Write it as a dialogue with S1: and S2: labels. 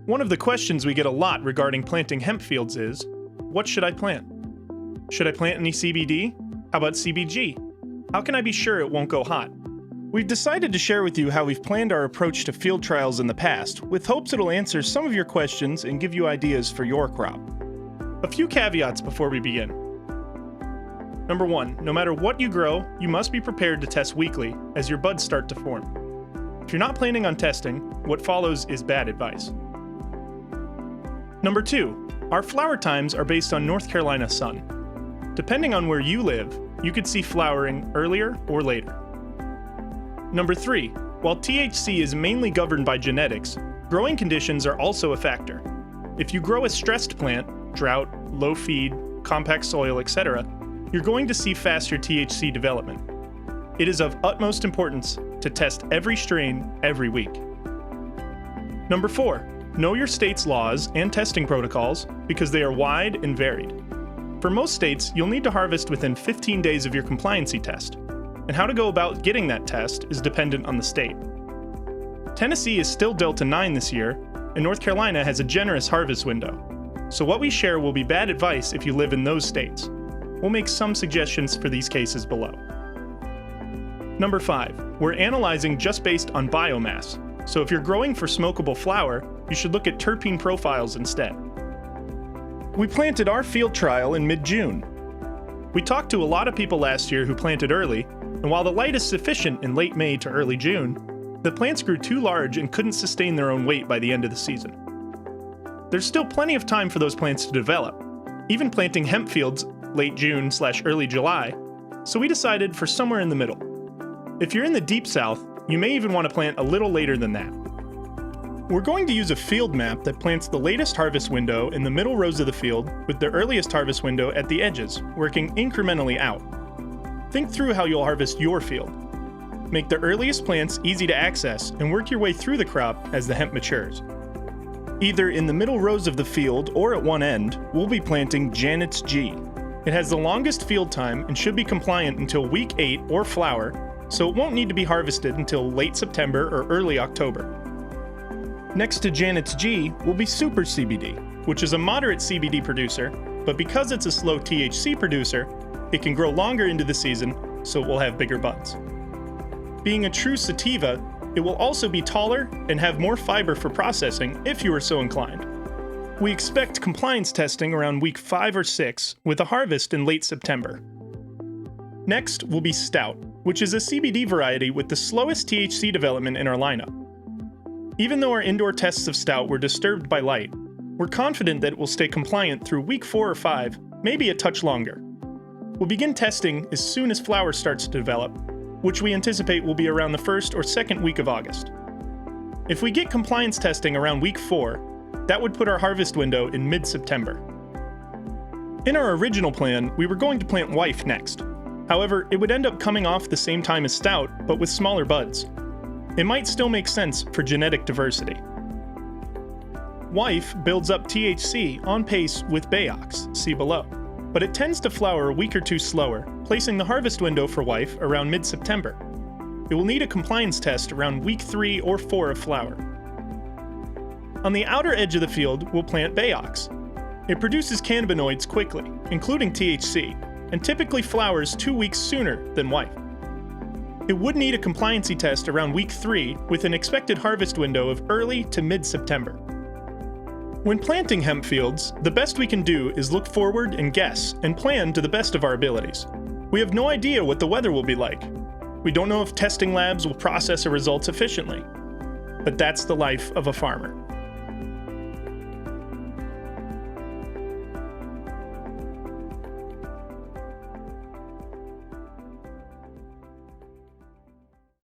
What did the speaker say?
S1: One of the questions we get a lot regarding planting hemp fields is, what should I plant? Should I plant any CBD? How about CBG? How can I be sure it won't go hot? We've decided to share with you how we've planned our approach to field trials in the past, with hopes it'll answer some of your questions and give you ideas for your crop. A few caveats before we begin. Number 1, no matter what you grow, you must be prepared to test weekly as your buds start to form. If you're not planning on testing, what follows is bad advice. Number 2, our flower times are based on North Carolina sun. Depending on where you live, you could see flowering earlier or later. Number 3, while THC is mainly governed by genetics, growing conditions are also a factor. If you grow a stressed plant, drought, low feed, compact soil, etc., you're going to see faster THC development. It is of utmost importance to test every strain every week. Number 4, know your state's laws and testing protocols because they are wide and varied. For most states, you'll need to harvest within 15 days of your compliancy test, and how to go about getting that test is dependent on the state. Tennessee is still Delta 9 this year, and North Carolina has a generous harvest window. So what we share will be bad advice if you live in those states. We'll make some suggestions for these cases below. Number 5, we're analyzing just based on biomass. So if you're growing for smokable flower, you should look at terpene profiles instead. We planted our field trial in mid-June. We talked to a lot of people last year who planted early, and while the light is sufficient in late May to early June, the plants grew too large and couldn't sustain their own weight by the end of the season. There's still plenty of time for those plants to develop, even planting hemp fields late June/early July, so we decided for somewhere in the middle. If you're in the deep south, you may even want to plant a little later than that. We're going to use a field map that plants the latest harvest window in the middle rows of the field with the earliest harvest window at the edges, working incrementally out. Think through how you'll harvest your field. Make the earliest plants easy to access and work your way through the crop as the hemp matures. Either in the middle rows of the field or at one end, we'll be planting Janet's G. It has the longest field time and should be compliant until week 8 or flower, so it won't need to be harvested until late September or early October. Next to Janet's G will be Super CBD, which is a moderate CBD producer, but because it's a slow THC producer, it can grow longer into the season, so it will have bigger buds. Being a true sativa, it will also be taller and have more fiber for processing if you are so inclined. We expect compliance testing around week 5 or 6, with a harvest in late September. Next will be Stout, which is a CBD variety with the slowest THC development in our lineup. Even though our indoor tests of Stout were disturbed by light, we're confident that it will stay compliant through week 4 or 5, maybe a touch longer. We'll begin testing as soon as flower starts to develop, which we anticipate will be around the 1st or 2nd week of August. If we get compliance testing around week 4, that would put our harvest window in mid-September. In our original plan, we were going to plant Wife next. However, it would end up coming off the same time as Stout, but with smaller buds. It might still make sense for genetic diversity. Wife builds up THC on pace with Bayox, see below, but it tends to flower a week or two slower, placing the harvest window for Wife around mid-September. It will need a compliance test around week 3 or 4 of flower. On the outer edge of the field, we'll plant Bayox. It produces cannabinoids quickly, including THC, and typically flowers 2 weeks sooner than Wife. It would need a compliancy test around week 3 with an expected harvest window of early to mid-September. When planting hemp fields, the best we can do is look forward and guess and plan to the best of our abilities. We have no idea what the weather will be like. We don't know if testing labs will process our results efficiently. But that's the life of a farmer.